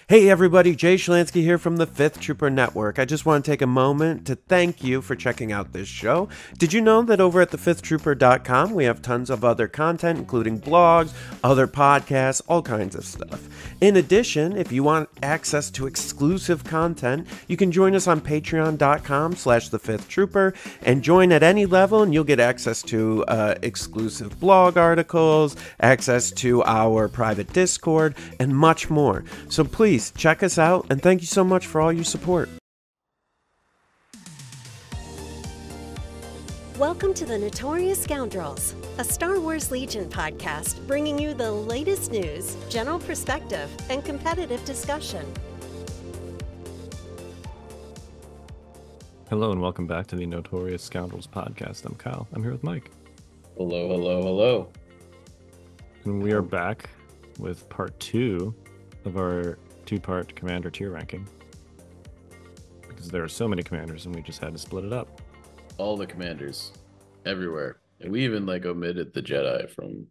Hey everybody, Jay Schlansky here from the Fifth Trooper Network. I just want to take a moment to thank you for checking out this show. Did you know that over at thefifthtrooper.com we have tons of other content, including blogs, other podcasts, all kinds of stuff. In addition, if you want access to exclusive content, you can join us on patreon.com/thefifthtrooper and join at any level and you'll get access to exclusive blog articles, access to our private Discord, and much more. So please check us out, and thank you so much for all your support. Welcome to the Notorious Scoundrels, a Star Wars Legion podcast bringing you the latest news, general perspective, and competitive discussion. Hello and welcome back to the Notorious Scoundrels podcast. I'm Kyle. I'm here with Mike. Hello, hello, hello. And we are back with part 2 of our 2-part commander tier ranking. Because there are so many commanders and we just had to split it up. All the commanders everywhere. And we even omitted the Jedi from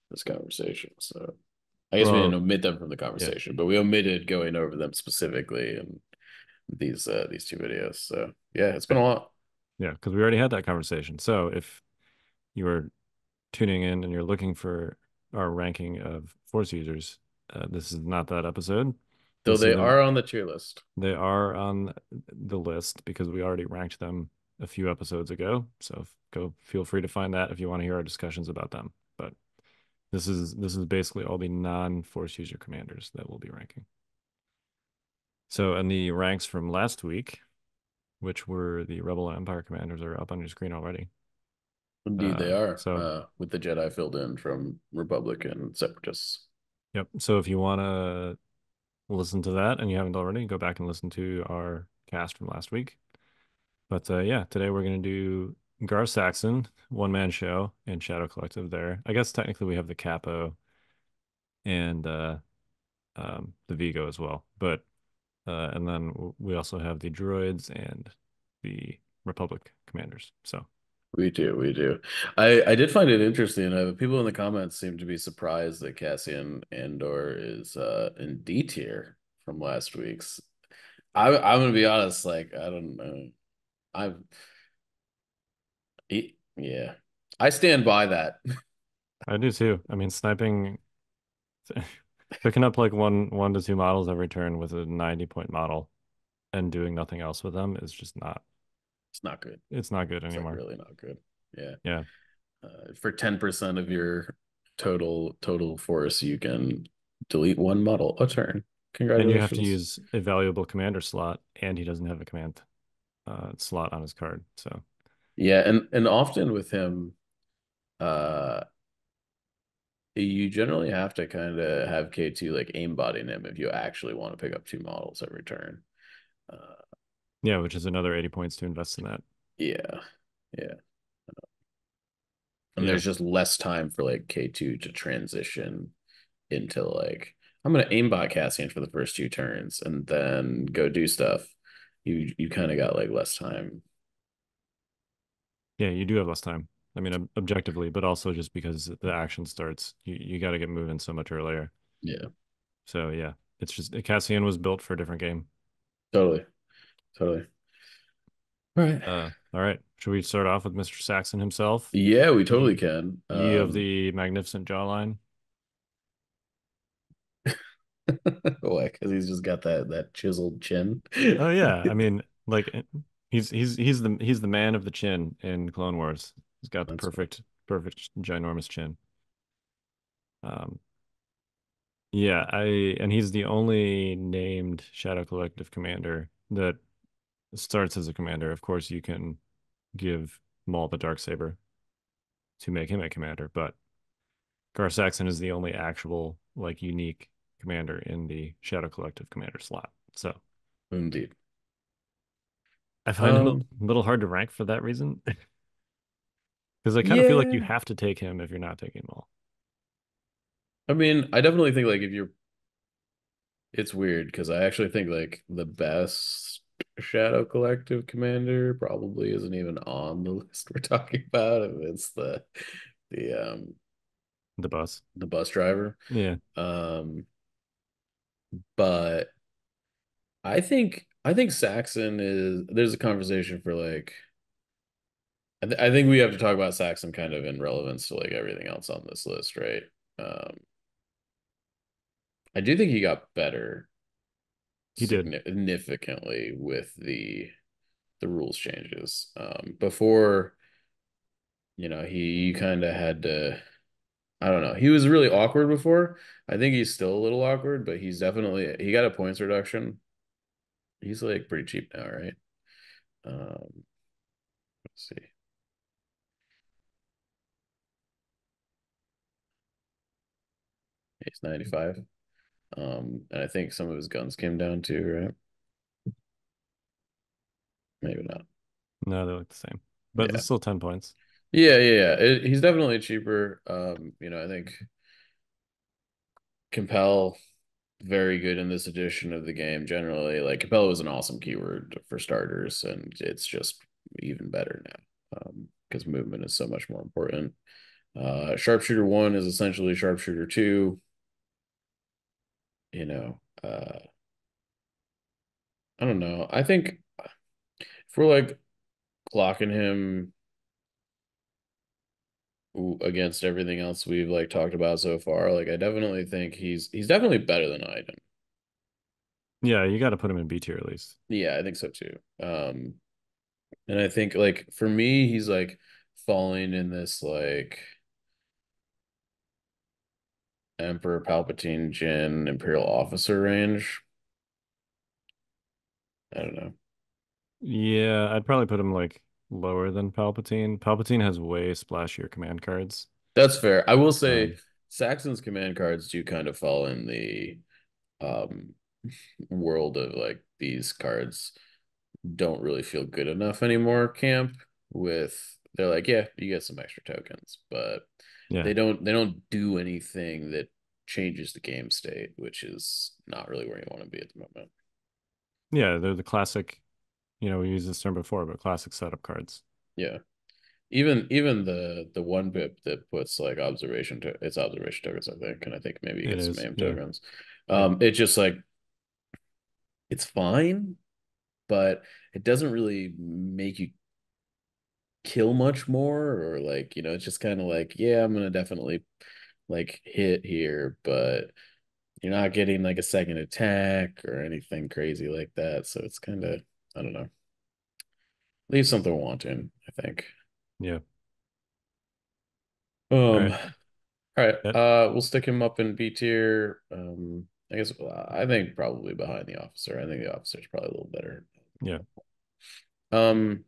this conversation. So I guess we didn't omit them from the conversation, but we omitted going over them specifically in these 2 videos. So yeah, it's been a lot. Yeah, because we already had that conversation. So if you are tuning in and you're looking for our ranking of Force users, this is not that episode. Though they are on the tier list. They are on the list because we already ranked them a few episodes ago. So go feel free to find that if you want to hear our discussions about them. But this is basically all the non-Force user commanders that we'll be ranking. So and the ranks from last week, which were the Rebel and Empire commanders, are up on your screen already. Indeed, they are. So with the Jedi filled in from Republic and Separatists. Yep. So if you want to listen to that and you haven't already, go back and listen to our cast from last week. But yeah, today we're going to do Gar Saxon, one-man show, and Shadow Collective there. I guess technically we have the Capo and the Vigo as well. But and then we also have the droids and the Republic commanders. So we do. I did find it interesting. People in the comments seem to be surprised that Cassian Andor is in D tier from last week's. I'm gonna be honest, I don't know. Yeah, I stand by that. I do too. I mean, sniping, picking up like one to two models every turn with a 90-point model and doing nothing else with them is just not. It's not good. It's not good anymore. Really not good. Yeah. Yeah. For 10% of your total force, you can delete one model a turn. Congratulations. And you have to use a valuable commander slot, and he doesn't have a command slot on his card. So yeah, and often with him, you generally have to kind of have K2 aimbotting him if you actually want to pick up 2 models every turn. Yeah, which is another 80 points to invest in that. Yeah. And there's just less time for K2 to transition into I'm gonna aimbot Cassian for the first 2 turns and then go do stuff. You kind of got less time. Yeah, you do have less time. I mean, objectively, but also just because the action starts, you got to get moving so much earlier. Yeah. So yeah, it's just Cassian was built for a different game. Totally. All right. All right. Should we start off with Mr. Saxon himself? Yeah, we totally can. Ye of the magnificent jawline. Why? Because he's just got that chiseled chin. Oh yeah, I mean, he's the man of the chin in Clone Wars. He's got the perfect ginormous chin. Yeah, and he's the only named Shadow Collective commander that starts as a commander. Of course, you can give Maul the Darksaber to make him a commander, but Gar Saxon is the only actual unique commander in the Shadow Collective commander slot. So Indeed. I find him a little hard to rank for that reason. Because I kind of feel like you have to take him if you're not taking Maul. I mean, I definitely think if you're, it's weird because I actually think the best Shadow Collective commander probably isn't even on the list we're talking about. If it's the bus driver. Yeah. but I think Saxon is there's a conversation for like I think we have to talk about Saxon kind of in relevance to like everything else on this list, right? Um, I do think he got better He did. significantly with the rules changes. Before, he kind of had to, I don't know. He was really awkward before. I think he's still a little awkward, but he got a points reduction. He's like pretty cheap now, right? Let's see. He's 95. And I think some of his guns came down too, right? Maybe not. No, they look the same, but Yeah. it's still 10 points. Yeah. He's definitely cheaper. I think Compel very good in this edition of the game generally. Like Capella was an awesome keyword for starters, and it's just even better now because movement is so much more important. Sharpshooter 1 is essentially Sharpshooter 2. You know, I don't know. I think if we're like clocking him against everything else we've like talked about so far, like I definitely think he's definitely better than Iden. Yeah, you got to put him in B tier at least. Yeah, I think so too. And I think like for me, he's like falling in this like Emperor Palpatine Jin Imperial Officer range. I don't know. Yeah, I'd probably put him like lower than Palpatine. Palpatine has way splashier command cards. That's fair. I will say Um, Saxon's command cards do kind of fall in the um world of like these cards don't really feel good enough anymore camp with they're like, yeah, you get some extra tokens, but yeah, they don't do anything that changes the game state, which is not really where you want to be at the moment. yeah, they're the classic. We used this term before, but classic setup cards. Yeah. Even the one bip that puts like it's observation tokens, I think, and I think maybe you It get some is, aim yeah, tokens. yeah, It's just like it's fine, but it doesn't really make you kill much more, or like, it's just kind of like, yeah, I'm gonna definitely like hit here, but you're not getting like a second attack or anything crazy like that. So it's kind of, I don't know, leave something wanting, I think. yeah. All Um, right. all right, Yeah, we'll stick him up in B tier. I guess I think probably behind the officer. I think the officer's probably a little better. yeah, Um,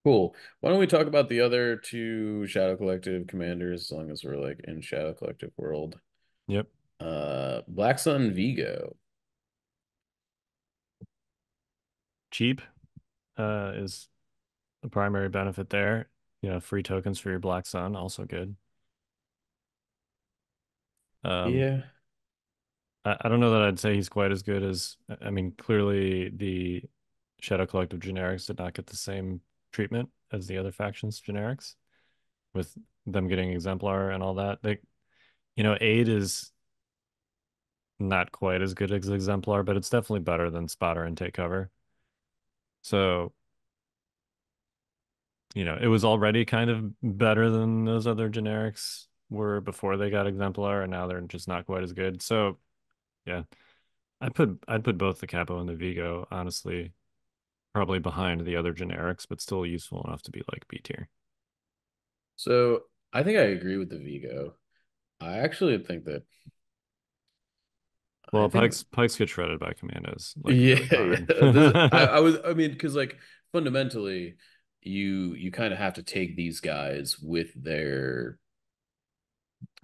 cool. Why don't we talk about the other two Shadow Collective commanders, as long as we're like in Shadow Collective world? yep. Black Sun Vigo. Cheap is the primary benefit there. Free tokens for your Black Sun, also good. Um, Yeah. I don't know that I'd say he's quite as good as, I mean, clearly the Shadow Collective generics did not get the same treatment as the other factions generics with them getting Exemplar and all that. Aid is not quite as good as Exemplar, but it's definitely better than Spotter and Take Cover. So, it was already kind of better than those other generics were before they got Exemplar, and now they're just not quite as good. So, yeah, I'd put both the Capo and the Vigo, honestly, probably behind the other generics, but still useful enough to be like B tier. So I think I agree with the Vigo. I actually think that I Well, think Pikes get shredded by Commandos like yeah, really yeah. hard. I mean, because like fundamentally, you kind of have to take these guys with their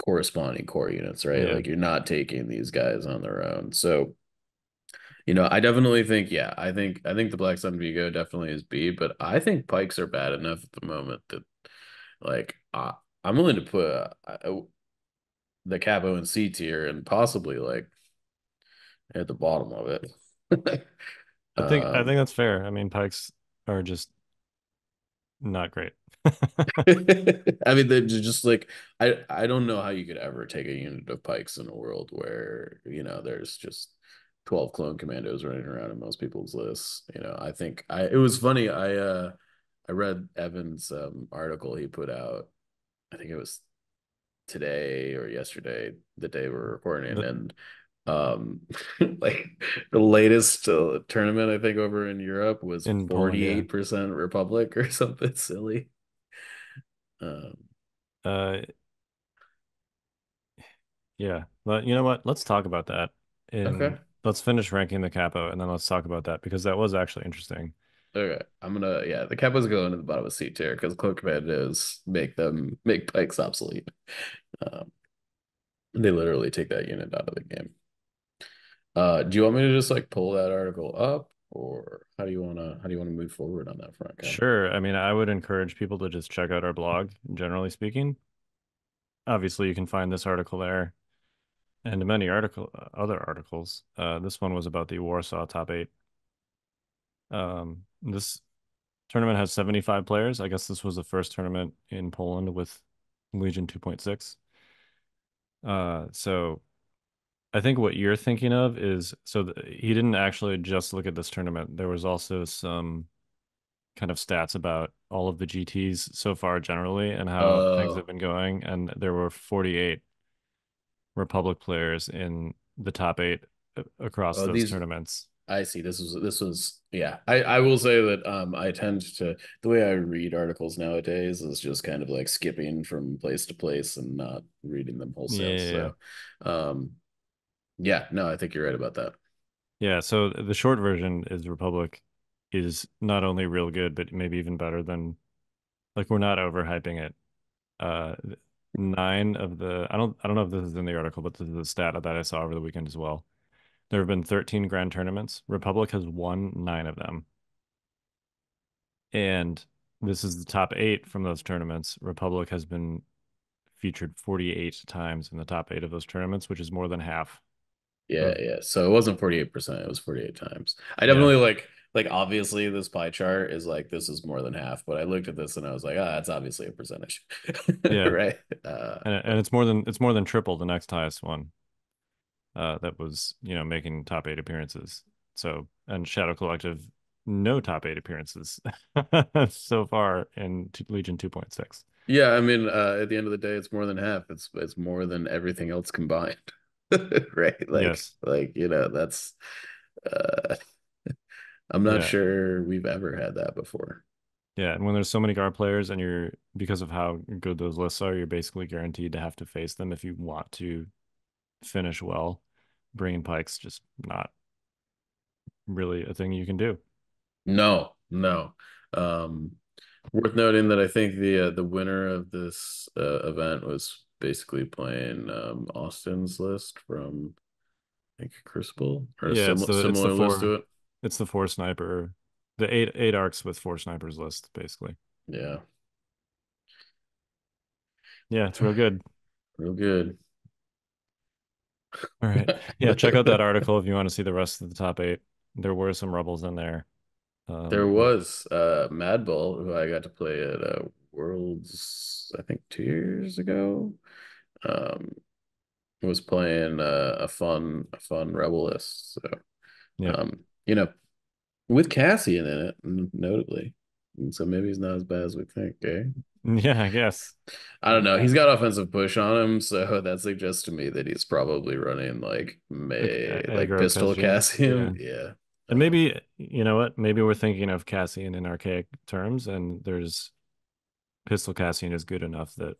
corresponding core units, right? Yeah, Like you're not taking these guys on their own. So, I definitely think, yeah, I think the Black Sun Vigo definitely is B, but I think Pikes are bad enough at the moment that like I'm willing to put the Capo in C tier and possibly like at the bottom of it. I think Um, that's fair. I mean, Pikes are just not great. I mean, they're just like I don't know how you could ever take a unit of pikes in a world where, there's just 12 clone commandos running around in most people's lists. I think it was funny. I read Evan's article he put out. I think it was today or yesterday, the day we're recording, The, and um like the latest tournament I think over in Europe was in Poland, yeah. 48% Republic or something silly. Um, Uh, yeah. But you know what? Let's talk about that. okay. Let's finish ranking the capo and then let's talk about that because that was actually interesting. Okay. Yeah, the Kappa's going to the bottom of C tier because cloak command is make pikes obsolete. Um, they literally take that unit out of the game. Do you want me to just like pull that article up, or how do you wanna move forward on that front, Kyle? Sure. I mean, I would encourage people to just check out our blog, generally speaking. Obviously, you can find this article there and many other articles. This one was about the Warsaw top eight. This tournament has 75 players. I guess this was the first tournament in Poland with Legion 2.6. So I think what you're thinking of is he didn't actually just look at this tournament. There was also some kind of stats about all of the GTs so far generally and how things have Oh, been going. And there were 48 Republic players in the top eight across oh, those these tournaments. I see. This was yeah. I will say that I tend to the way I read articles nowadays is just kind of like skipping from place to place and not reading them Yeah, wholesale. yeah, yeah. So um yeah, no, I think you're right about that. Yeah, so the short version is Republic is not only real good, but maybe even better than like we're not overhyping it. Uh, nine of the I don't know if this is in the article, but this is a stat that I saw over the weekend as well. There have been 13 grand tournaments. Republic has won nine of them. And this is the top eight from those tournaments. Republic has been featured 48 times in the top eight of those tournaments, which is more than half Yeah, of, yeah. So it wasn't 48%, it was 48 times. I yeah, definitely like obviously this pie chart is like this is more than half, but I looked at this and I was like, ah, that's obviously a percentage. yeah. Right? And it's more than triple the next highest one. That was, making top eight appearances. So, and Shadow Collective, no top eight appearances so far in Legion 2.6. Yeah, I mean, at the end of the day, it's more than half. It's more than everything else combined. Right? Yes. That's uh I'm not Yeah. sure we've ever had that before. Yeah. And when there's so many guard players and because of how good those lists are, you're basically guaranteed to have to face them if you want to finish well. Bringing pikes just not really a thing you can do. No, no. Um, Worth noting that I think the winner of this event was basically playing Austin's list from I think Crucible or a Yeah, it's the similar list four to it. it's the four sniper, the eight arcs with four snipers list, basically. Yeah, Yeah, it's real good. real good. All right. Yeah, check out that article if you want to see the rest of the top eight. There were some rebels in there. There But was Mad Bull, who I got to play at Worlds, I think 2 years ago. Um, was playing a fun rebel list. So yeah. um, you know, with Cassian in it, notably. And so maybe he's not as bad as we think, eh? Yeah, I guess. I don't know. He's got offensive push on him, so that suggests to me that he's probably running like like Aggro pistol Cassian. Yeah. Cassian. Yeah. And Um, maybe, you know what? Maybe we're thinking of Cassian in archaic terms, and there's Pistol Cassian is good enough that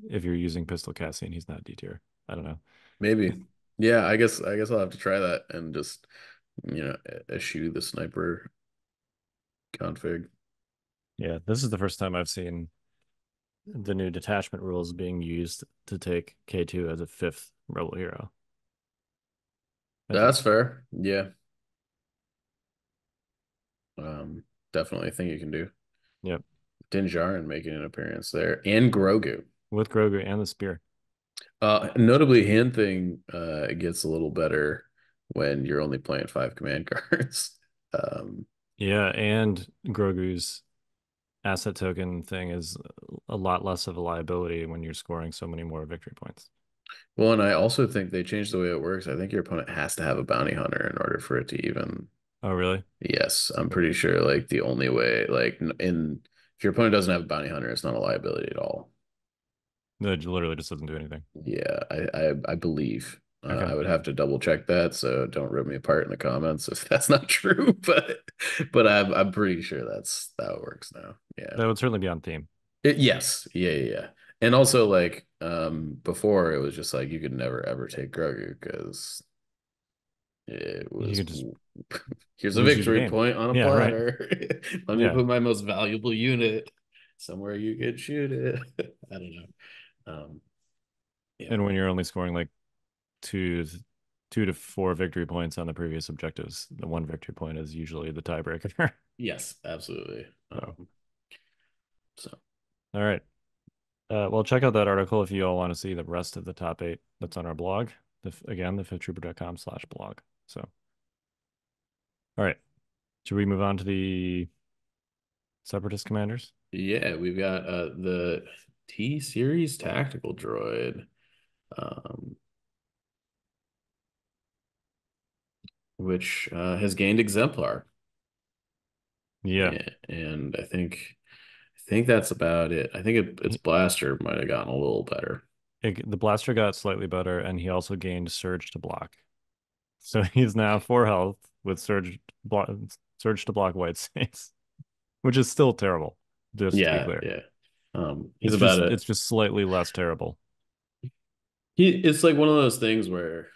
if you're using Pistol Cassian, he's not D tier. I don't know. maybe. Yeah, I guess I'll have to try that and just eschew the sniper config. Yeah, this is the first time I've seen the new detachment rules being used to take K2 as a fifth rebel hero, I That's think. fair. Yeah. Definitely a thing you can do. Yep. Din Djarin making an appearance there, and Grogu. With Grogu and the spear. Notably, hand thing gets a little better when you're only playing 5 command cards. Um, Yeah, and Grogu's asset token thing is a lot less of a liability when you're scoring so many more victory points. Well, and I also think they changed the way it works. I think your opponent has to have a bounty hunter in order for it to even. Oh, really? Yes, I'm Okay. pretty sure like the only way, like in if your opponent doesn't have a bounty hunter, it's not a liability at all. No, it literally just doesn't do anything. Yeah, I believe. Okay. I would have to double check that, so don't rip me apart in the comments if that's not true. But I'm pretty sure that's how it works now. Yeah. That would certainly be on theme. Yes. Yeah, yeah, yeah. And also like before it was just like you could never ever take Grogu because it You was could just here's a lose the victory game. point on a Yeah, right. platter. Let me Yeah. put my most valuable unit somewhere you could shoot it. I don't know. Um, yeah. And when you're only scoring like two, 2 to 4 victory points on the previous objectives, the one victory point is usually the tiebreaker. Yes, absolutely. So, So all right. Well, check out that article if you all want to see the rest of the top 8 that's on our blog. Again, thefifthtrooper.com/blog. So, all right. Should we move on to the Separatist commanders? yeah, we've got the T series tactical droid. Um, which has gained exemplar. Yeah. And I think that's about it. I think its blaster might have gotten a little better. The blaster got slightly better, and he also gained surge to block. So he's now 4 health with surge to block white saves, which is still terrible, just to be Yeah, clear. yeah. He's about it. It's just slightly less terrible. It's like one of those things where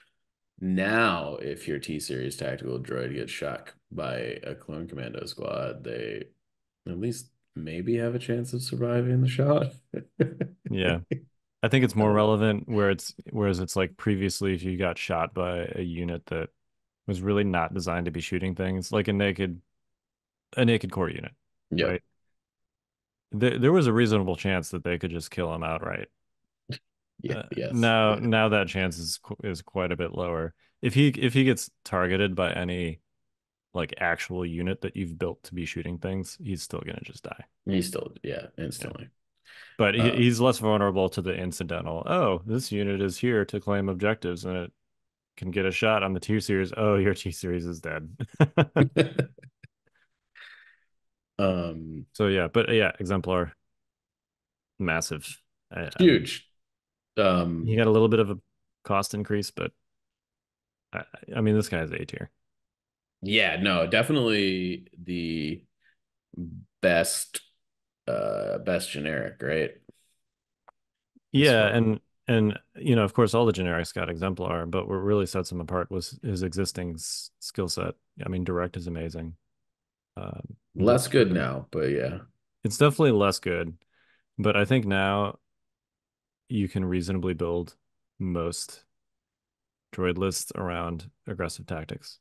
now if your T series tactical droid gets shot by a clone commando squad, they at least maybe have a chance of surviving the shot. Yeah. I think it's I more don't know. relevant whereas it's like previously if you got shot by a unit that was really not designed to be shooting things, like a naked core unit, Yep. right? There was a reasonable chance that they could just kill him outright. Yeah, yes. Now, Yeah. now that chance is quite a bit lower. If he gets targeted by any like actual unit that you've built to be shooting things, he's still gonna just die. He's still, yeah, Yeah, instantly. but Uh, he's less vulnerable to the incidental. Oh, this unit is here to claim objectives, and it can get a shot on the T series. Oh, your T series is dead. um, So yeah, but yeah, exemplar, massive. I mean, huge. he Um, got a little bit of a cost increase, but I, I mean, this guy's A tier. yeah, no, definitely the best, best generic, right? As Yeah, far, and of course, all the generics got exemplar, but what really sets him apart was his existing skill set. I mean, direct is amazing. less good Blitzkrieg, now, but yeah, it's definitely less good, but I think now you can reasonably build most droid lists around aggressive tactics.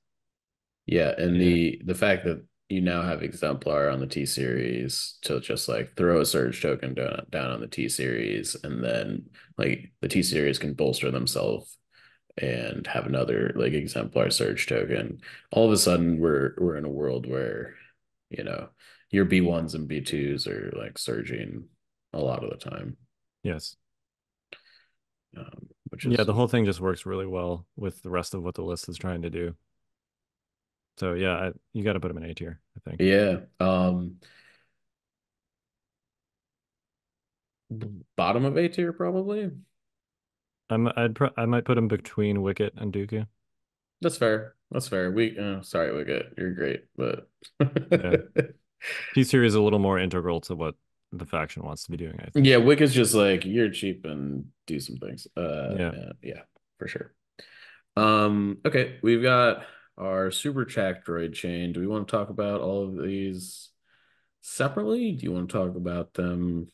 yeah, and Yeah. the fact that you now have exemplar on the T series to just like throw a surge token down on the T series, and then like the T series can bolster themselves and have another like exemplar surge token. All of a sudden, we're in a world where you know your B1s and B2s are like surging a lot of the time, Yes. which Yeah, is the whole thing just works really well with the rest of what the list is trying to do. So yeah, you got to put him in A tier, I think. yeah. Bottom of A tier probably. I might put him between Wicket and Dooku. That's fair. That's fair. Sorry, Wicket, you're great, but Yeah. T series is a little more integral to what the faction wants to be doing, I think. yeah, Wicket's just like you're cheap and do some things. Yeah. Yeah, for sure. Okay, we've got our super chat droid chain. Do we want to talk about all of these separately? Do you want to talk about them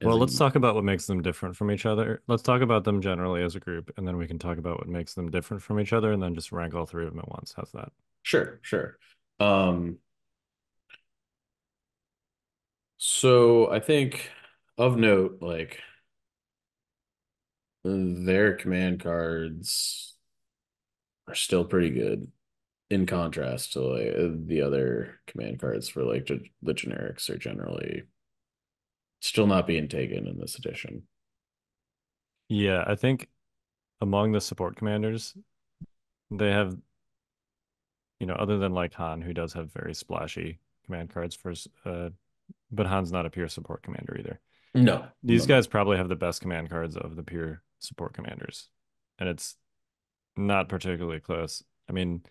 as Well, let's a talk about what makes them different from each other. Let's talk about them generally as a group, and then we can talk about what makes them different from each other, and then just rank all 3 of them at once. How's that? sure, sure. Um, so I think of note, like their command cards are still pretty good. in contrast to like the other command cards for like the generics are generally still not being taken in this edition. Yeah, I think among the support commanders, they have, other than like Han, who does have very splashy command cards but Han's not a pure support commander either. No, no, These no. guys probably have the best command cards of the pure support commanders, and it's not particularly close. I mean,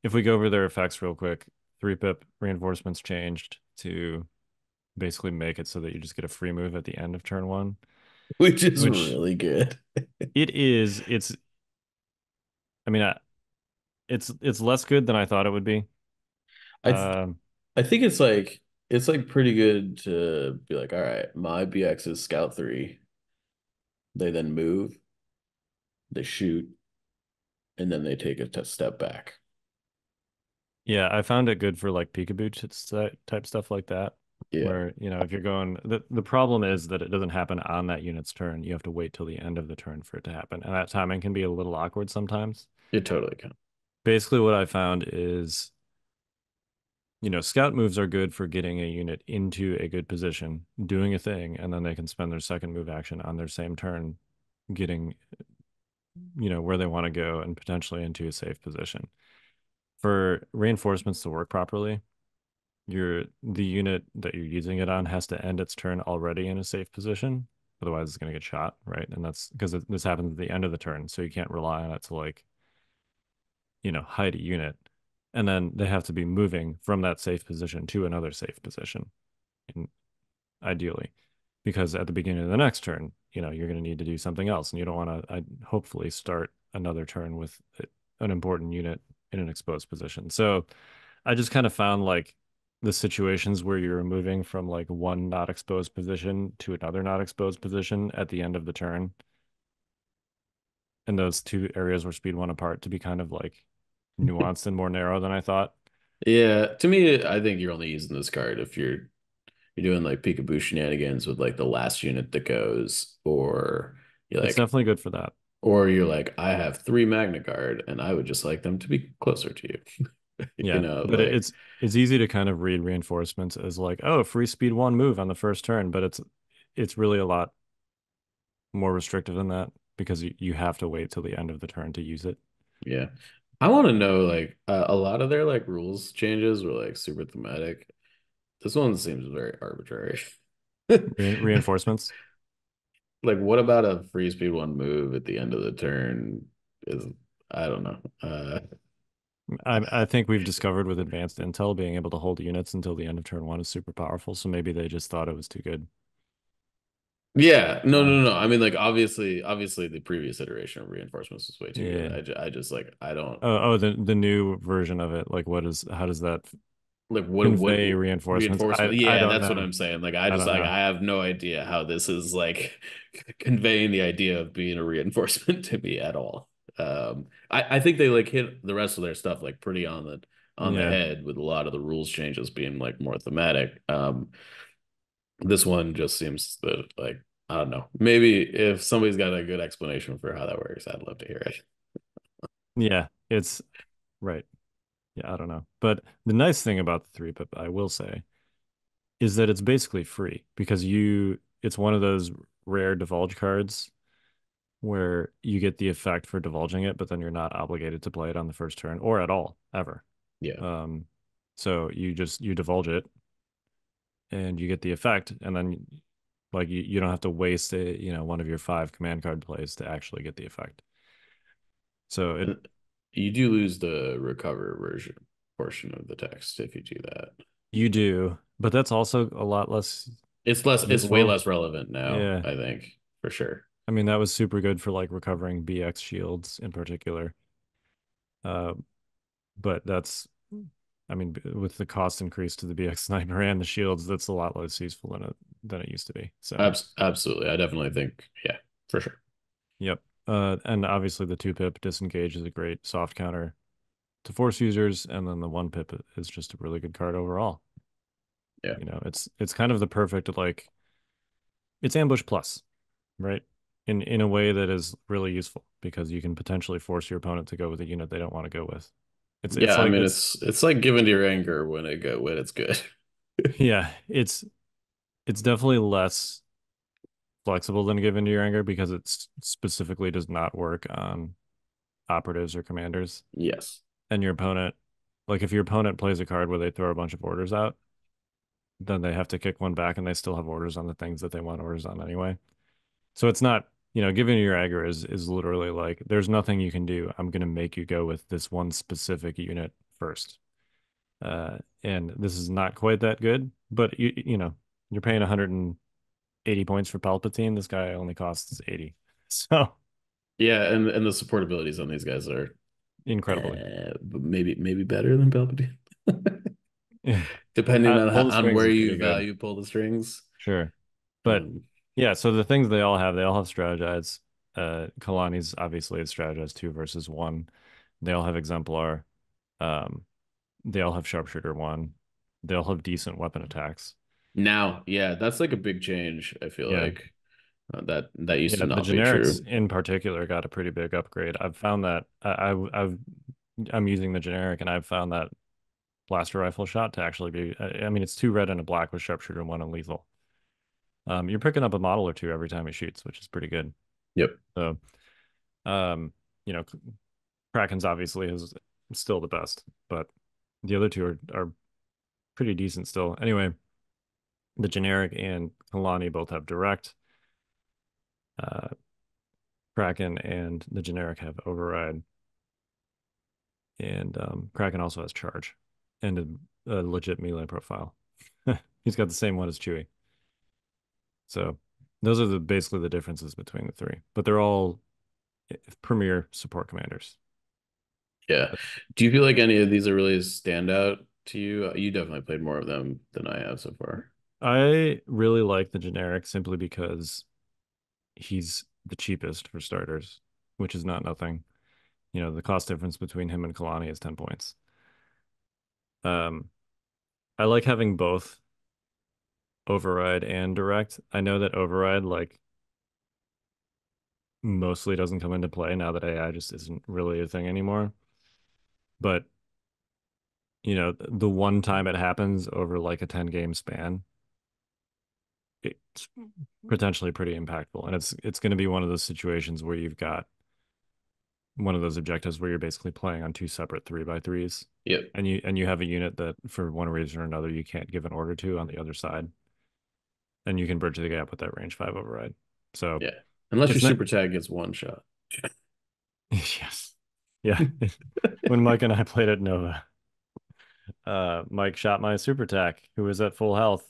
if we go over their effects real quick, 3-pip reinforcements changed to basically make it so that you just get a free move at the end of turn one, Which is which really good. I mean, it's less good than I thought it would be. I th Um, I think it's like pretty good to be like, all right, my BX is Scout 3. They then move, they shoot, and then they take a step back. yeah, I found it good for like peekaboo type stuff like that, Yeah, where, if you're going, the problem is that it doesn't happen on that unit's turn. You have to wait till the end of the turn for it to happen. And that timing can be a little awkward sometimes. it totally can. Basically, what I found is, scout moves are good for getting a unit into a good position, doing a thing, and then they can spend their second move action on their same turn, getting, where they want to go and potentially into a safe position. For reinforcements to work properly, the unit that you're using it on has to end its turn already in a safe position. Otherwise, it's going to get shot, right? And that's because this happens at the end of the turn, so you can't rely on it to like, hide a unit. And then they have to be moving from that safe position to another safe position, and ideally, because at the beginning of the next turn, you're going to need to do something else, and you don't want to hopefully start another turn with an important unit in an exposed position. So I just kind of found like the situations where you're moving from like one not exposed position to another not exposed position at the end of the turn, and those two areas were speed one apart to be kind of like nuanced and more narrow than I thought. Yeah, to me, I think you're only using this card if you're doing like peekaboo shenanigans with like the last unit that goes, or you're It's like, definitely good for that. I have three Magna Guard and I would just like them to be closer to you. You Yeah, know, but like it's easy to kind of read reinforcements as like, oh, free speed one move on the first turn, but it's really a lot more restrictive than that because you have to wait till the end of the turn to use it. yeah. I want to know like a lot of their like rules changes were like super thematic. This one seems very arbitrary. Reinforcements. Like, what about a free speed one move at the end of the turn? Is I don't know. I think we've discovered with advanced intel being able to hold units until the end of turn one is super powerful. So maybe they just thought it was too good. Yeah, no, no, Um, no. I mean, like, obviously, the previous iteration of reinforcements was way too good. yeah. I just like, I don't Oh, the new version of it. Like, how does that like what convey reinforcements? reinforcement. I Yeah, don't that's what know. I'm saying. Like, I don't know. I have no idea how this is like conveying the idea of being a reinforcement to me at all. I think they like hit the rest of their stuff like pretty on the Yeah. head with a lot of the rules changes being like more thematic. This one just seems that like I don't know. Maybe if somebody's got a good explanation for how that works, I'd love to hear it. Yeah. It's right. Yeah, I don't know. But the nice thing about the 3-pip, I will say, is that it's basically free because it's one of those rare divulge cards where you get the effect for divulging it, but then you're not obligated to play it on the first turn or at all, ever. Yeah. Um, so you divulge it and you get the effect, and then like you don't have to waste one of your 5 command card plays to actually get the effect. So it You do lose the recover version portion of the text if you do that. you do, but that's also a lot less It's way useful. less relevant now, Yeah. I think, for sure. I mean, that was super good for like recovering BX shields in particular. Uh, but I mean, with the cost increase to the BX sniper and the shields, that's a lot less useful than it used to be. So, Absolutely. I definitely think, yeah, for sure. yep. And obviously the 2-pip disengage is a great soft counter to force users, and then the 1-pip is just a really good card overall. Yeah. It's kind of the perfect like it's ambush plus, right? In a way that is really useful because you can potentially force your opponent to go with a unit they don't want to go with. It's Yeah, I like mean it's it's like giving to your anger when it's good. yeah, it's definitely less flexible than given to your anger because it specifically does not work on operatives or commanders. Yes. And your opponent, like if your opponent plays a card where they throw a bunch of orders out, then they have to kick one back and they still have orders on the things that they want orders on anyway. So it's not, giving you your aggro is literally like there's nothing you can do. I'm gonna make you go with this one specific unit first. And this is not quite that good, but you're paying 180 points for Palpatine. This guy only costs 80. So Yeah, and the support abilities on these guys are incredibly. maybe better than Palpatine. Yeah. Depending on Pull the on strings where is you pretty good. value pull the strings. Sure. But Um, yeah, so the things they all have strategize. Kalani's obviously it's strategize 2 versus 1. They all have exemplar. Um, they all have sharpshooter 1. They all have decent weapon attacks. Now, yeah, that's like a big change. I feel Yeah. like that used to Yeah, the not be generics true. in particular got a pretty big upgrade. I've found that I'm using the generic and I've found that blaster rifle shot to actually be I mean it's 2 red and a black with sharpshooter 1 and lethal. You're picking up a model or two every time he shoots, which is pretty good. Yep. So, um, you know, Kraken's obviously is still the best, but the other two are pretty decent still. Anyway, the generic and Kalani both have direct. Uh, Kraken and the generic have override, and Kraken also has charge and a legit melee profile. He's got the same one as Chewie. So those are basically the differences between the three, but they're all premier support commanders. Yeah. Do you feel like any of these are really a standout to you? You definitely played more of them than I have so far. I really like the generic simply because he's the cheapest for starters, which is not nothing. The cost difference between him and Kalani is 10 points. Um, I like having both override and direct. I know that override like mostly doesn't come into play now that AI just isn't really a thing anymore. But the one time it happens over like a 10 game span, it's potentially pretty impactful. And it's going to be one of those situations where you've got one of those objectives where you're basically playing on two separate 3x3s. Yep. And you have a unit that for one reason or another you can't give an order to on the other side. And you can bridge the gap with that range 5 override. So Yeah. Unless your it's not super tag gets one shot. yes. Yeah. When Mike and I played at Nova, Mike shot my super tack, who was at full health.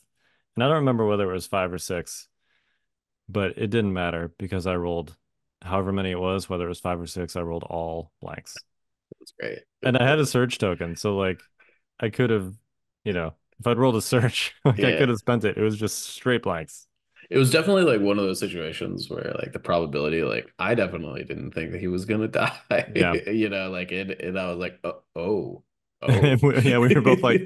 And I don't remember whether it was 5 or 6, but it didn't matter because I rolled however many it was, whether it was 5 or 6, I rolled all blanks. That's great. And I had a surge token, so like I could have, if I'd rolled a search, like I Yeah. could have spent it. It was just straight blanks. It was definitely like one of those situations where like the probability, like I definitely didn't think that he was gonna die. Yeah. Like and I was like, oh. Yeah, we were both like,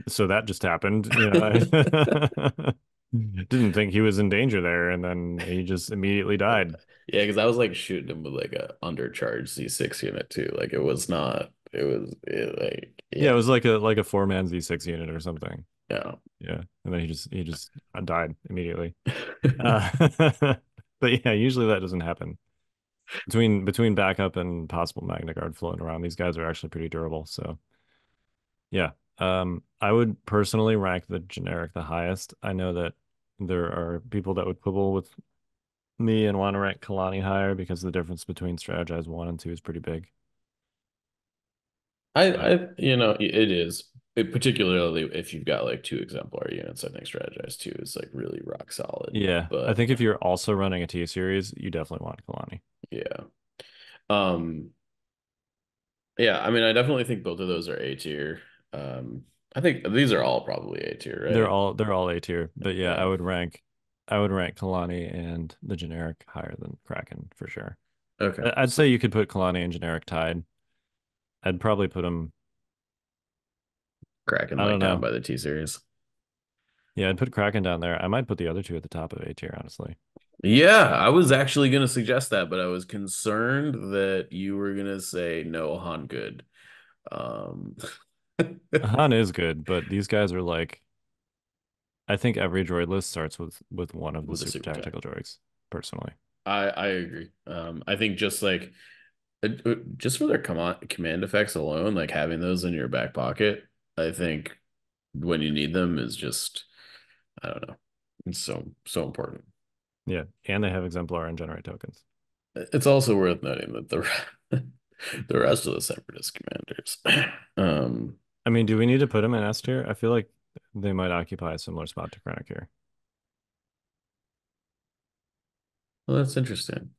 so that just happened, I didn't think he was in danger there, and then he just immediately died. Yeah, because I was like shooting him with like a undercharged Z6 unit too. Like like Yeah, it yeah. was like a 4-man Z6 unit or something. Yeah. Yeah, and then he just died immediately. Uh, but yeah, usually that doesn't happen. Between backup and possible Magna Guard floating around, these guys are actually pretty durable. So yeah, I would personally rank the generic the highest. I know that there are people that would quibble with me and want to rank Kalani higher because the difference between Strategize 1 and 2 is pretty big. But It is. Particularly if you've got like two exemplar units, I think Strategize 2 is like really rock solid. yeah, I But think if you're also running a T series, you definitely want Kalani. yeah. Um, yeah, I mean I definitely think both of those are A tier. Um, I think these are all probably A tier, They're right? all they're all A tier, but yeah, Yeah. I would rank Kalani and the generic higher than Kraken for sure. Okay. I'd So say you could put Kalani and generic tied. I'd probably put them. Kraken I like don't down know. by the T series. Yeah, I'd put Kraken down there. I might put the other two at the top of A tier, honestly. Yeah, I was actually gonna suggest that, but I was concerned that you were gonna say no Han good. Um, Han is good, but these guys are like, I think every droid list starts with one of the with the super super tech. tactical droids, personally. I agree. I think just like just for their command effects alone, like having those in your back pocket, I think when you need them is just I don't know. It's so important. Yeah, and they have exemplar and generate tokens. It's also worth noting that the rest of the separatist commanders, um, I mean, do we need to put them in S tier? I feel like they might occupy a similar spot to Krennic here. well, that's interesting.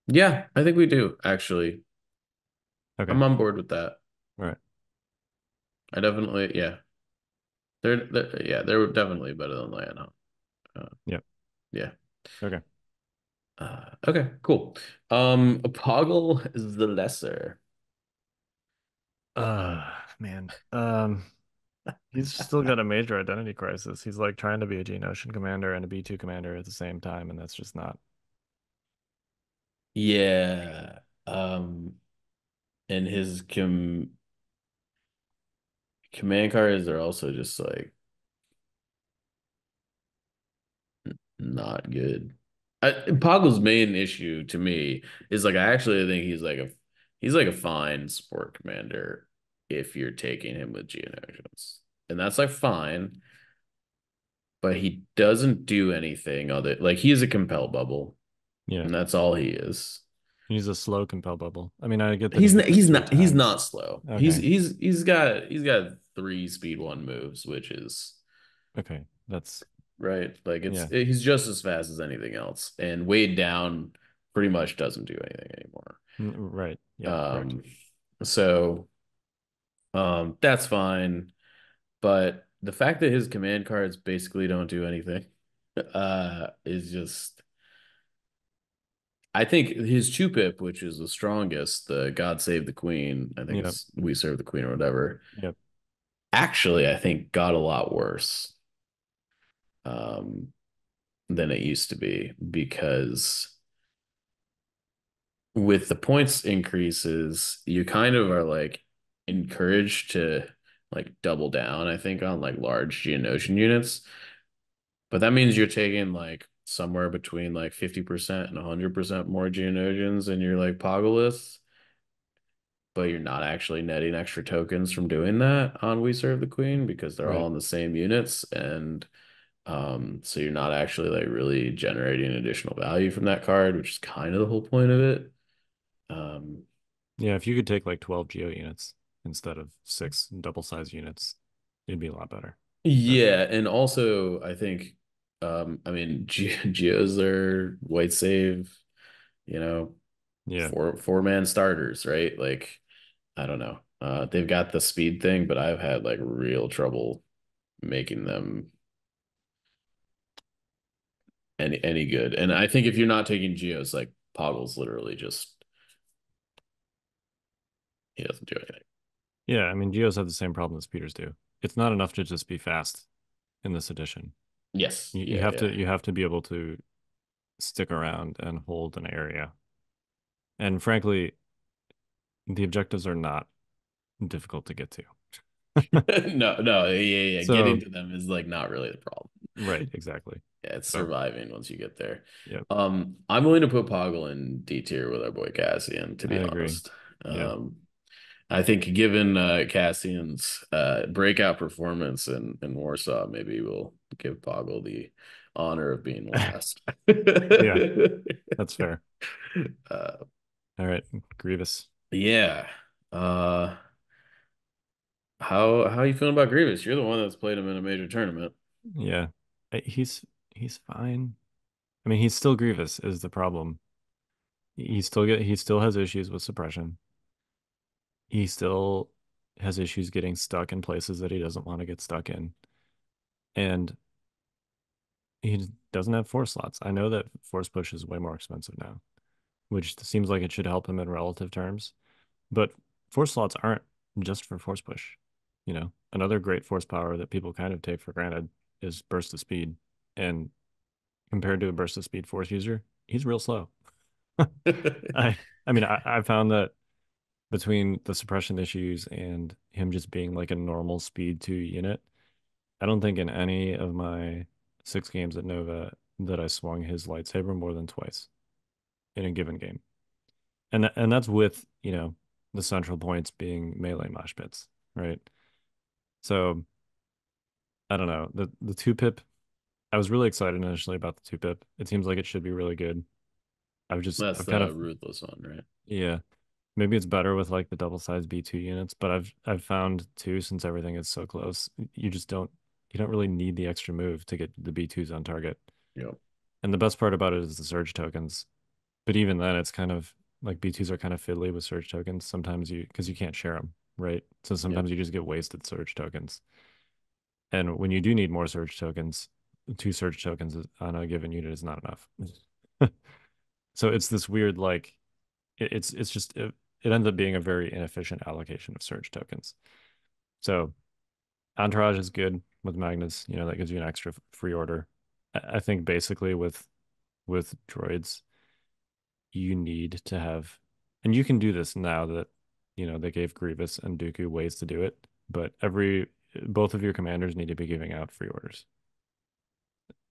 Yeah, I think we do actually. Okay, I'm on board with that. all right. I definitely, yeah, they're definitely better than Lionel. Uh, Yep. yeah. Okay. Okay, cool. Poggle is the lesser. Man. He's still got a major identity crisis. He's like trying to be a Geonosian commander and a B2 commander at the same time, and that's just not. Yeah. And his command cards are also just like not good. Poggle's main issue to me is like I actually think he's like a fine support commander if you're taking him with Geonosians. And that's like fine, but he doesn't do anything other like he's a compel bubble, Yeah. and that's all he is. He's a slow compel bubble. I mean, I get that he hits it He's three not times. slow. Okay. He's got three speed one moves, which is Okay. That's right. Like yeah. he's just as fast as anything else, and weighed down pretty much doesn't do anything anymore. Right. Yeah, correct. Um, so that's fine, but the fact that his command cards basically don't do anything, is just. I think his two pip, which is the strongest, the God Save the Queen, I think Yep. it's We Serve the Queen or whatever. Yep. Actually, I think got a lot worse. Um, than it used to be because with the points increases, you kind of are like encouraged to like double down, I think, on like large Geonosian units. But that means you're taking like somewhere between like 50% and 100% more Geonosians in your like Pogoliths, but you're not actually netting extra tokens from doing that on We Serve the Queen because they're all Right. in the same units. And so you're not actually like really generating additional value from that card, which is kind of the whole point of it. Um, Yeah, if you could take like 12 Geo units instead of six double size units, it'd be a lot better. But yeah, and also I think, I mean, Geos are white save, you know, yeah. four man starters, right? Like, I don't know. They've got the speed thing, but I've had like real trouble making them any good. And I think if you're not taking Geos, like Poggle's literally just he doesn't do anything. Yeah, I mean Geos have the same problem that speeders do. It's not enough to just be fast in this edition. Yes. You Yeah, have yeah. to be able to stick around and hold an area. And frankly, the objectives are not difficult to get to. No, yeah. Getting So, to them is like not really the problem. right, exactly. Yeah, it's So, surviving once you get there. yep, I'm willing to put Poggle in D tier with our boy Cassian, to I be agree. honest. Yeah. I think given Cassian's breakout performance in Warsaw, maybe we'll give Poggle the honor of being last. Yeah, that's fair. uh, All right, Grievous. yeah. Uh, how you feeling about Grievous? You're the one that's played him in a major tournament. Yeah. He's fine. I mean, he's still Grievous is the problem. He still has issues with suppression. He still has issues getting stuck in places that he doesn't want to get stuck in. And he doesn't have force slots. I know that force push is way more expensive now, which seems like it should help him in relative terms. But force slots aren't just for force push. You know, another great force power that people kind of take for granted is burst of speed. And compared to a burst of speed force user, he's real slow. I I mean, I found that between the suppression issues and him just being like a normal speed 2 unit, I don't think in any of my 6 games at Nova that I swung his lightsaber more than twice in a given game. And that's with, the central points being melee mosh pits, right? So I don't know. The two pip, I was really excited initially about the two pip. It seems like it should be really good. That's I've kind the of, ruthless one, right? yeah, maybe it's better with like the double size B2 units, but I've found too, since everything is so close, you don't really need the extra move to get the B2s on target. Yep. And the best part about it is the surge tokens. But even then, it's kind of like B2s are kind of fiddly with surge tokens. Sometimes because you can't share them, right? So Yep. sometimes you just get wasted surge tokens. And when you do need more surge tokens, two surge tokens on a given unit is not enough. So it's this weird, like, it's just, it ends up being a very inefficient allocation of surge tokens. So Entourage is good with Magnus, that gives you an extra free order. I think basically with droids, you need to have, and you can do this now that they gave Grievous and Dooku ways to do it, but both of your commanders need to be giving out free orders,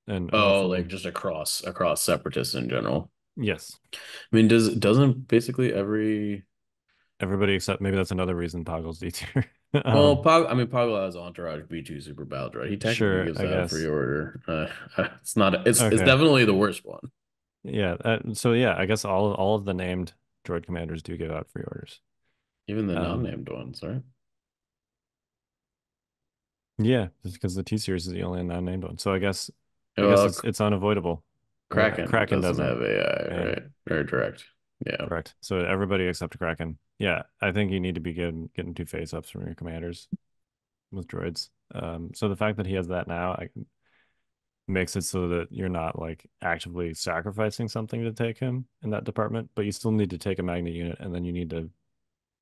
and Oh, like hopefully, just across separatists in general. yes, I mean, doesn't basically every everybody except maybe that's another reason Toggle's D tier. well, I mean, Poggle has Entourage B2 Super Battle Droid. He technically Sure, gives I out a free guess. order. It's not. It's Okay, definitely the worst one. yeah. So yeah, I guess all of the named droid commanders do give out free orders. Even the Um, non-named ones, right? yeah, just because the T series is the only non-named one. So I guess Well, it's unavoidable. Or Kraken Kraken doesn't doesn't. have AI, Yeah. right? Or direct. Yeah. Correct. So everybody except Kraken. Yeah, I think you need to be getting two face ups from your commanders with droids. So the fact that he has that now makes it so that you're not like actively sacrificing something to take him in that department, but you still need to take a magnet unit, and then you need to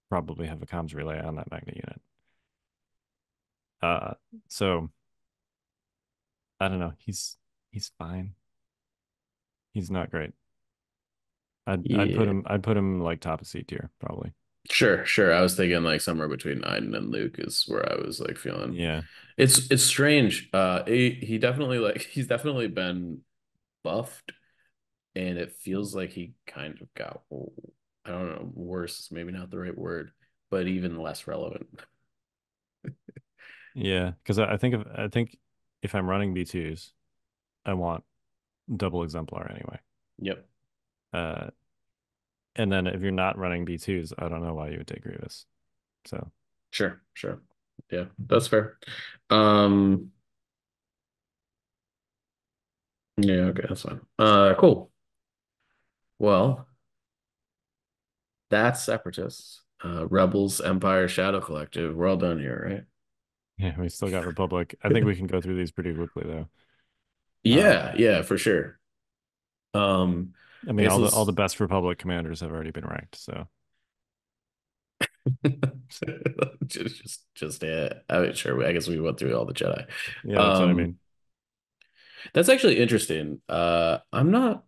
probably have a comms relay on that magnet unit. Uh, so I don't know. He's fine. He's not great. Yeah. I'd put him like top of C tier probably. Sure. I was thinking like somewhere between Iden and Luke is where I was like feeling. Yeah. It's strange. He definitely like he's definitely been buffed, and it feels like he kind of got, I don't know, worse is maybe not the right word, but even less relevant. Yeah, because I think if I'm running B2s, I want double exemplar anyway. Yep. Uh, and then if you're not running B2s, I don't know why you would take Grievous. So Sure. Yeah, that's fair. Um, yeah, okay, that's fine. Cool. Well, that's Separatists. Rebels, Empire, Shadow Collective. We're all done here, right? yeah, we still got Republic. I think we can go through these pretty quickly though. Yeah, for sure. I I mean, guess all the let's best Republic commanders have already been ranked. So yeah. I mean, sure. I guess we went through all the Jedi. yeah, that's what I Um, mean. that's actually interesting. I'm not.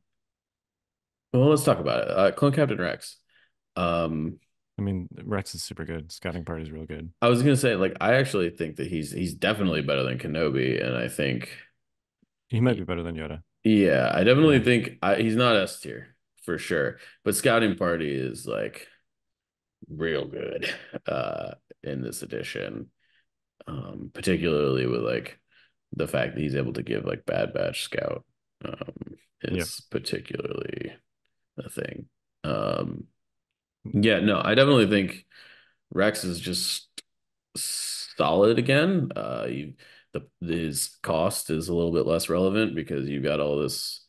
Well, let's talk about it. Clone Captain Rex. Um, I mean, Rex is super good. Scouting party is real good. I was gonna say, like, I actually think that he's definitely better than Kenobi, and I think, He might be better than Yoda. yeah, I definitely Yeah. think he's not S tier for sure, but Scouting Party is like real good in this edition, particularly with like the fact that he's able to give like Bad Batch Scout Yep. is particularly a thing. Um, yeah, no, I definitely think Rex is just solid again. His cost is a little bit less relevant because you've got all this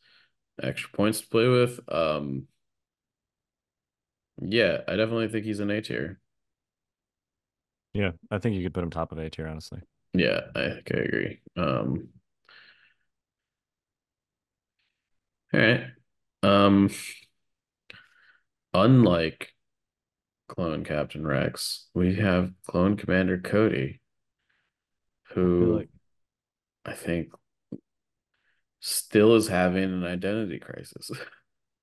extra points to play with. Yeah, I definitely think he's an A tier. Yeah. I think you could put him top of A tier, honestly. Yeah, I think I agree. All right. Um, unlike Clone Captain Rex, we have Clone Commander Cody, I feel like who I think still is having an identity crisis.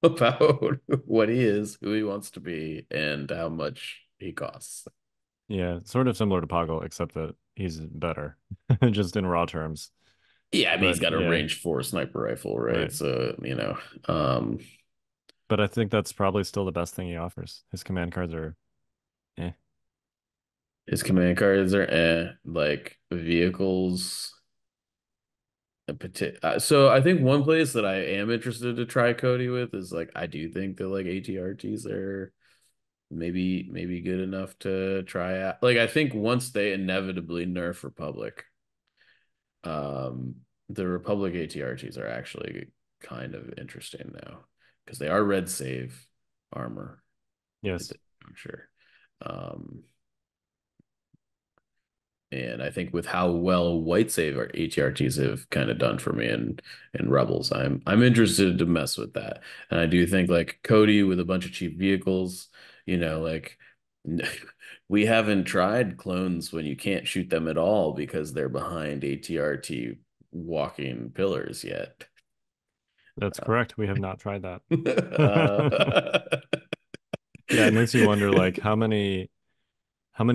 about what he is, who he wants to be, and how much he costs. Yeah, sort of similar to Poggle, except that he's better, just in raw terms. Yeah, I mean he's But got a yeah, range 4 sniper rifle, right? right. So, um But I think that's probably still the best thing he offers. His command cards are, eh. his command cards are like vehicles. So I think one place that I am interested to try Cody with is like I do think that like ATRTs are maybe good enough to try out. Like I think once they inevitably nerf Republic, um, the Republic ATRTs are actually kind of interesting now because they are red save armor. Yes, I'm sure. Um, And I think with how well white save or ATRTs have kind of done for me in Rebels, I'm interested to mess with that. And I do think like Cody with a bunch of cheap vehicles, like we haven't tried clones when you can't shoot them at all because they're behind ATRT walking pillars yet. that's correct. We have not tried that. Uh, Yeah, it makes you wonder like how many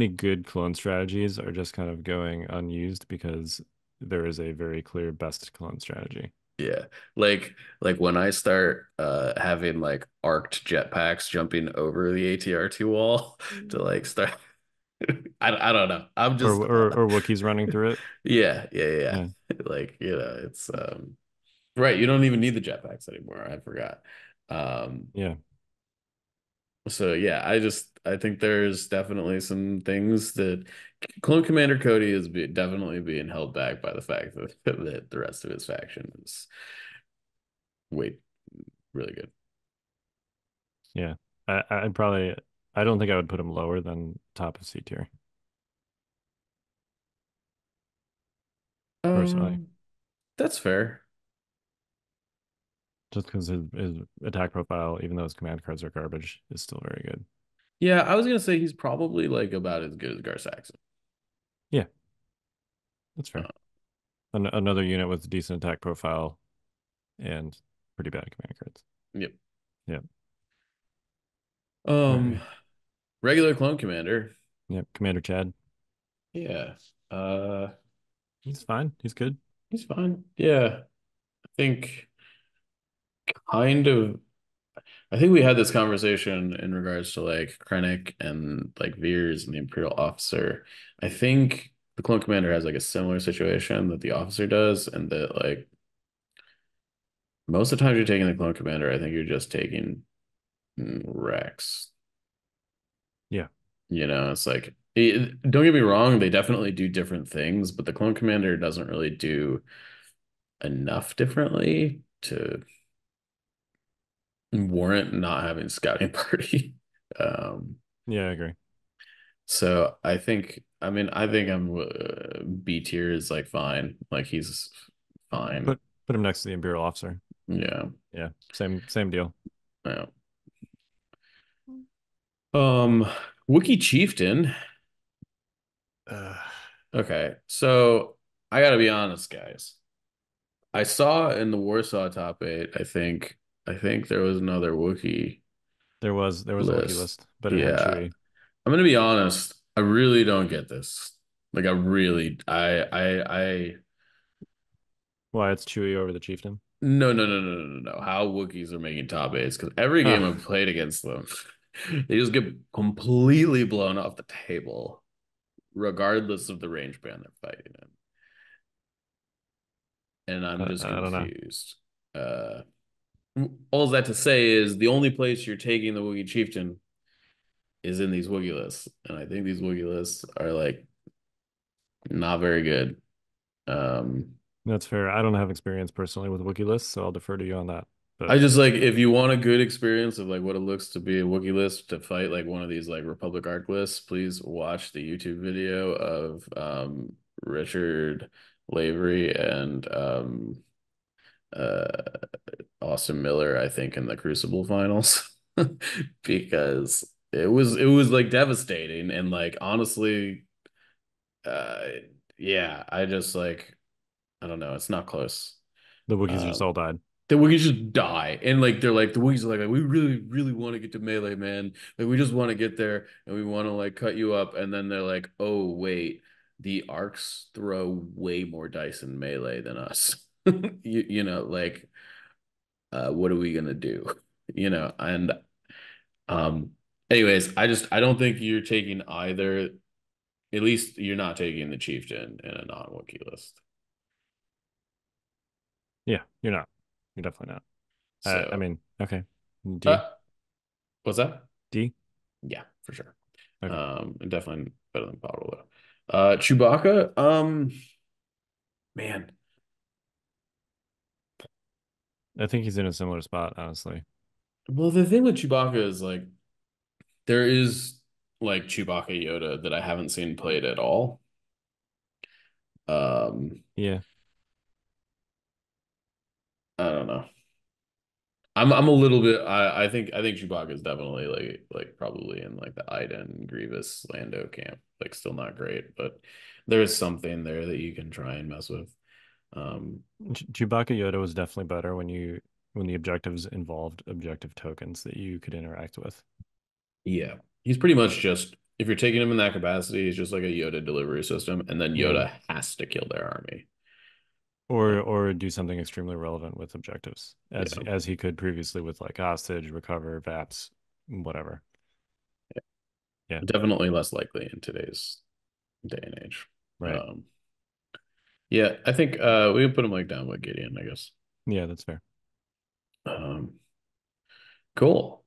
good clone strategies are just kind of going unused because there is a very clear best clone strategy. Yeah. Like when I start having like arced jetpacks jumping over the ATRT wall to like start I don't know. I'm Or just or or Wookiees running through it. yeah. Yeah, Like, it's right, you don't even need the jetpacks anymore. I forgot. Um yeah. so yeah, I think there's definitely some things that Clone Commander Cody is definitely being held back by the fact that, that the rest of his faction is way really good. Yeah. I'd probably I don't think I would put him lower than top of C tier, personally. Um, that's fair. Just because his attack profile, even though his command cards are garbage, is still very good. Yeah, I was gonna say he's probably like about as good as Gar Saxon. Yeah, that's Uh, fair. Another unit with decent attack profile and pretty bad command cards. yep. Yeah. All Um, right. regular clone commander. Yeah. Commander Chad. Yeah. Uh, He's fine. He's good. he's fine. Yeah. I think kind of I think we had this conversation in regards to like Krennic and like Veers and the Imperial officer. I think the clone commander has like a similar situation that the officer does, and that like most of the time you're taking the clone commander, I think you're just taking Rex. Yeah. It's like don't get me wrong, they definitely do different things, but the clone commander doesn't really do enough differently to warrant not having scouting party. Um, Yeah, I agree. so I think I'm B tier is like fine, like he's fine. Put him next to the Imperial officer. Yeah, Yeah. Same deal. yeah. Um, Wookiee Chieftain. Uh, Okay, so I gotta be honest, guys. I saw in the Warsaw top eight, I think there was another Wookiee there was a Wookiee list. list, but it had Yeah. Chewie. I'm gonna be honest. I really don't get this. Like I really I Why it's Chewie over the Chieftain? no. How Wookiees are making top eights because every game Ah, I've played against them, they just get completely blown off the table, regardless of the range band they're fighting in. And I'm just I don't know. confused. Uh all that to say is the only place you're taking the Wookiee Chieftain is in these Wookiee lists. And I think these Wookiee lists are like not very good. Um, That's fair. I don't have experience personally with Wookiee lists, so I'll defer to you on that. But I just like if you want a good experience of like what it looks to be a Wookiee list to fight like one of these like Republic Arc lists, please watch the YouTube video of Richard Lavery and uh Austin Miller, I think, in the Crucible finals. Because it was like devastating and like honestly uh yeah, I just like I don't know, it's not close. the Wookiees just Um all died. The Wookiees just die. And like they're like the Wookiees are like, we really, really want to get to melee, man. Like we just want to get there and we want to like cut you up. And then they're like, oh wait, the arcs throw way more dice in melee than us. You know, like what are we gonna do? You know, and um anyways, I don't think you're taking either. At least you're not taking the chieftain in a non-Wookiee list. Yeah, you're not. You're definitely not. I So mean, okay. D. uh what's that? D. Yeah, for sure. Okay. And definitely better than Pablo though. Chewbacca, man. I think he's in a similar spot, honestly. Well, the thing with Chewbacca is like there is like Chewbacca Yoda that I haven't seen played at all. Um, Yeah. I don't know. I'm a little bit I think Chewbacca is definitely like probably in like the Iden Grievous Lando camp. Like still not great, but there is something there that you can try and mess with. Um Chewbacca Yoda was definitely better when the objectives involved objective tokens that you could interact with. yeah. He's pretty much just if you're taking him in that capacity, he's just like a Yoda delivery system, and then Yeah. Yoda has to kill their army. Or do something extremely relevant with objectives, Yeah, as he could previously with like hostage, recover, VAPs, whatever. Yeah, definitely less likely in today's day and age. right. Um yeah, I think we can put him like down with Gideon, I guess. Yeah, that's fair. Um Cool.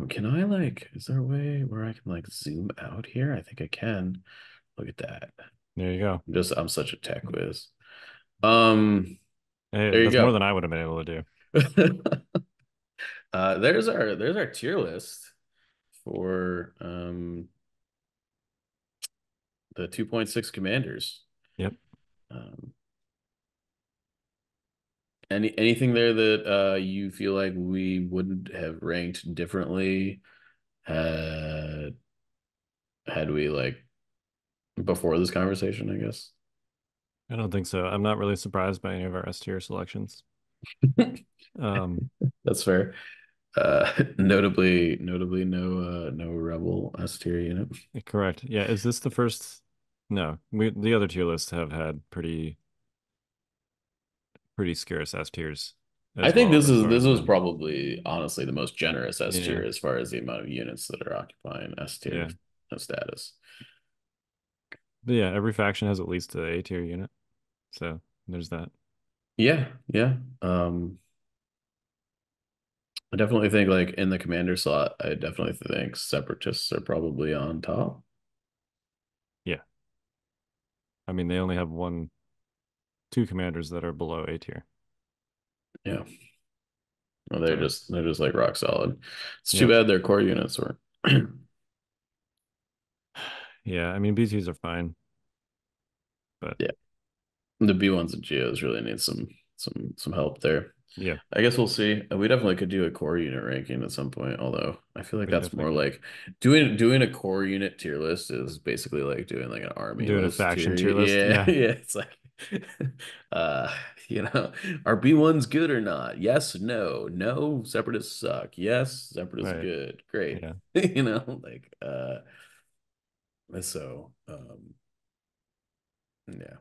Can I like, is there a way where I can like zoom out here? I think I can. Look at that. There you go. I'm such a tech whiz. Um, Hey, there you that's more go. than I would have been able to do. There's our tier list for the 2.6 commanders. Yep. Um, anything there that you feel like we wouldn't have ranked differently had had we like before this conversation, I guess. I don't think so. I'm not really surprised by any of our S tier selections. Um, That's fair. Notably no rebel S tier unit. Correct. Yeah, is this the first? No, the other tier lists have had pretty scarce S tiers I as think well, this as is far this as was when. probably honestly the most generous S tier Yeah, as far as the amount of units that are occupying S tier yeah, status. but yeah. Every faction has at least a A tier unit, so there's that. Yeah, yeah. I definitely think like in the commander slot, I definitely think separatists are probably on top. Yeah, I mean they only have two commanders that are below A tier. Yeah. Well, So they're just like rock solid. It's too yep, bad their core units were yeah. I mean BTs are fine, but yeah. The B1s and Geos really need some help there. yeah, I guess we'll see. We definitely could do a core unit ranking at some point, although I feel like we that's definitely more could like doing a core unit tier list is basically like doing like an army doing a list tier. faction tier list. Yeah, Yeah, yeah. It's like uh, you know, are B1s good or not? Yes, no. No, separatists suck. Yes, separatists right. good. Great. Yeah, You know, like so yeah.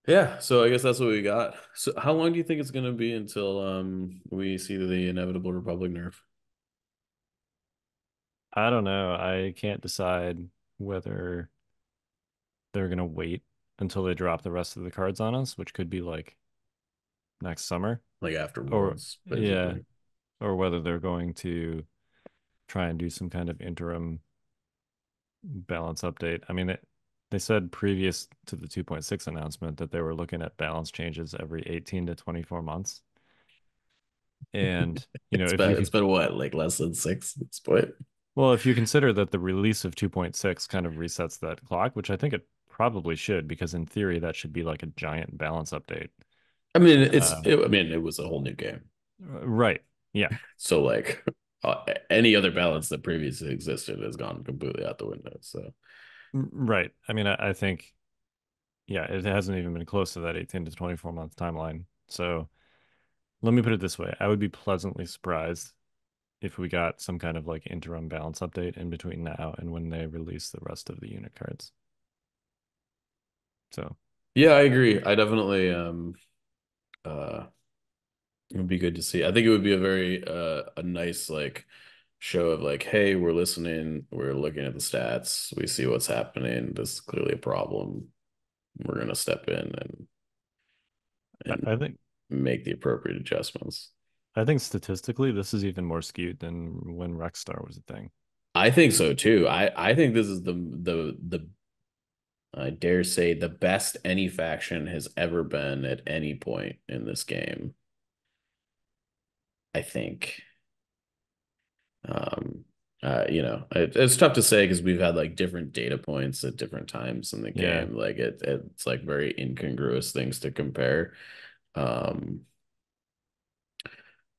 Yeah, so I guess that's what we got. So how long do you think it's gonna be until we see the inevitable Republic nerf? I don't know. I can't decide whether they're gonna wait until they drop the rest of the cards on us, which could be like next summer, Like or afterwards, yeah, basically. or whether they're going to try and do some kind of interim balance update. I mean, they said previous to the 2.6 announcement that they were looking at balance changes every 18 to 24 months. And, if you It's could, been what, like less than six at this point? well, if you consider that the release of 2.6 kind of resets that clock, which I think it probably should, because in theory, that should be like a giant balance update. I mean, Uh, I mean, it was a whole new game. right. Yeah. So like any other balance that previously existed has gone completely out the window. So Right. I mean, I think, yeah, it hasn't even been close to that 18 to 24 month timeline. So, let me put it this way. I would be pleasantly surprised if we got some kind of like interim balance update in between now and when they release the rest of the unit cards. So Yeah, I agree. I definitely uh it would be good to see. I think it would be a very a nice like show of like, hey, we're listening, we're looking at the stats, we see what's happening. This is clearly a problem. We're gonna step in and I think make the appropriate adjustments. statistically this is even more skewed than when Rexstar was a thing. I think so too. I think this is the I dare say the best any faction has ever been at any point in this game. I think. Um, it's tough to say because we've had like different data points at different times in the Yeah. game. Like it's like very incongruous things to compare. Um,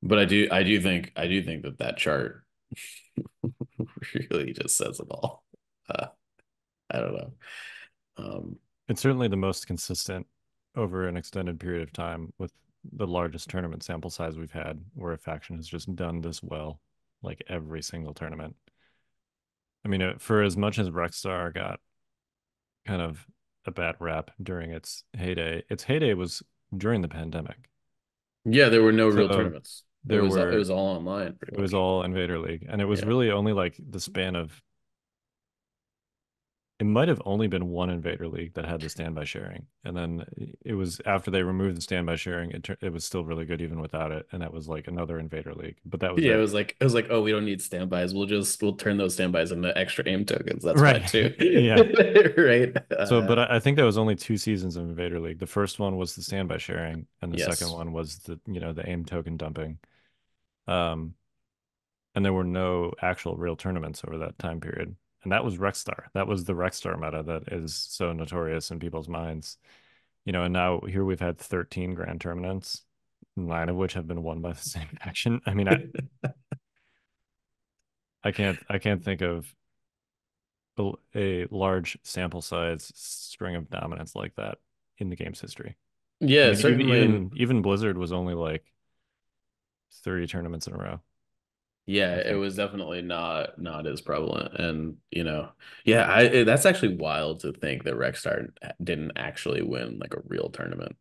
but I do think that that chart really just says it all. Uh, I don't know. Um, It's certainly the most consistent over an extended period of time with the largest tournament sample size we've had where a faction has just done this well, like every single tournament. I mean, for as much as Rexstar got kind of a bad rap during its heyday was during the pandemic. yeah, there were no real So tournaments. there It were, was all online it pretty was much. all Invader League. And it was Yeah. really only like the span of it might have only been one Invader League that had the standby sharing, and then it was after they removed the standby sharing, it was still really good even without it, and that was like another Invader League, but that was Yeah, it. it was like, oh, we don't need standbys. We'll turn those standbys into extra aim tokens. That's fine Right. too. Yeah. Right. So, but I think that was only 2 seasons of Invader League. The first one was the standby sharing, and the second Yes. one was the aim token dumping. Um, and there were no actual real tournaments over that time period. And that was Rexstar. That was the Rexstar meta that is so notorious in people's minds. And now here we've had 13 grand tournaments, 9 of which have been won by the same faction. I mean, I can't think of a large sample size string of dominance like that in the game's history. I Yeah, mean, even certainly. even Blizzard was only like 30 tournaments in a row, Yeah, I it think. was definitely not as prevalent, and yeah, that's actually wild to think that Rexstar didn't actually win like a real tournament.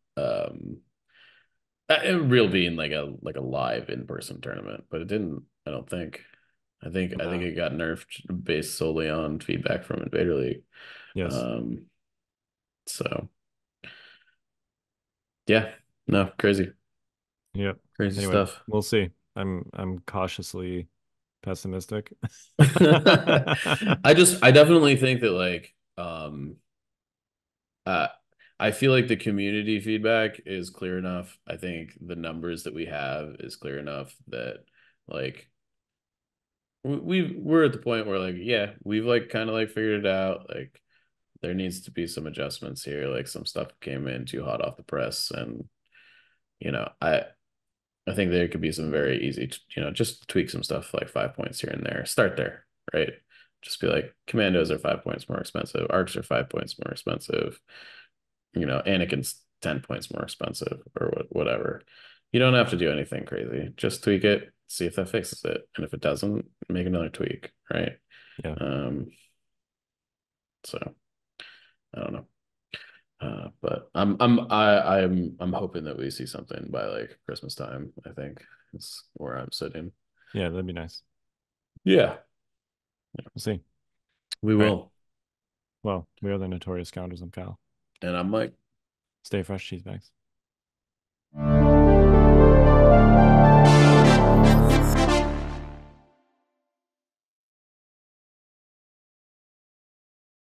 Real being like a live in-person tournament, but it didn't. I don't think. I think No. it got nerfed based solely on feedback from Invader League. Yes. Um, so yeah, no, crazy, Yep. crazy Anyway, stuff. we'll see. I'm cautiously pessimistic. I definitely think that uh I feel like the community feedback is clear enough. I think the numbers that we have is clear enough that like we're at the point where like yeah, we've like kind of like figured it out. Like there needs to be some adjustments here. Like some stuff came in too hot off the press, and you know, I think there could be some very easy, just tweak some stuff like 5 points here and there. Start there, right? Just be like, commandos are 5 points more expensive, arcs are 5 points more expensive, Anakin's 10 points more expensive, or whatever. You don't have to do anything crazy. Just tweak it, see if that fixes it. And if it doesn't, make another tweak, right? Yeah. Um, so I don't know. But I'm hoping that we see something by like Christmas time, I think is where I'm sitting. Yeah, that'd be nice. Yeah, We'll see. we All right. will. Well, we are the Notorious Scoundrels. I'm Kyle. And I'm like, Stay fresh, cheese bags.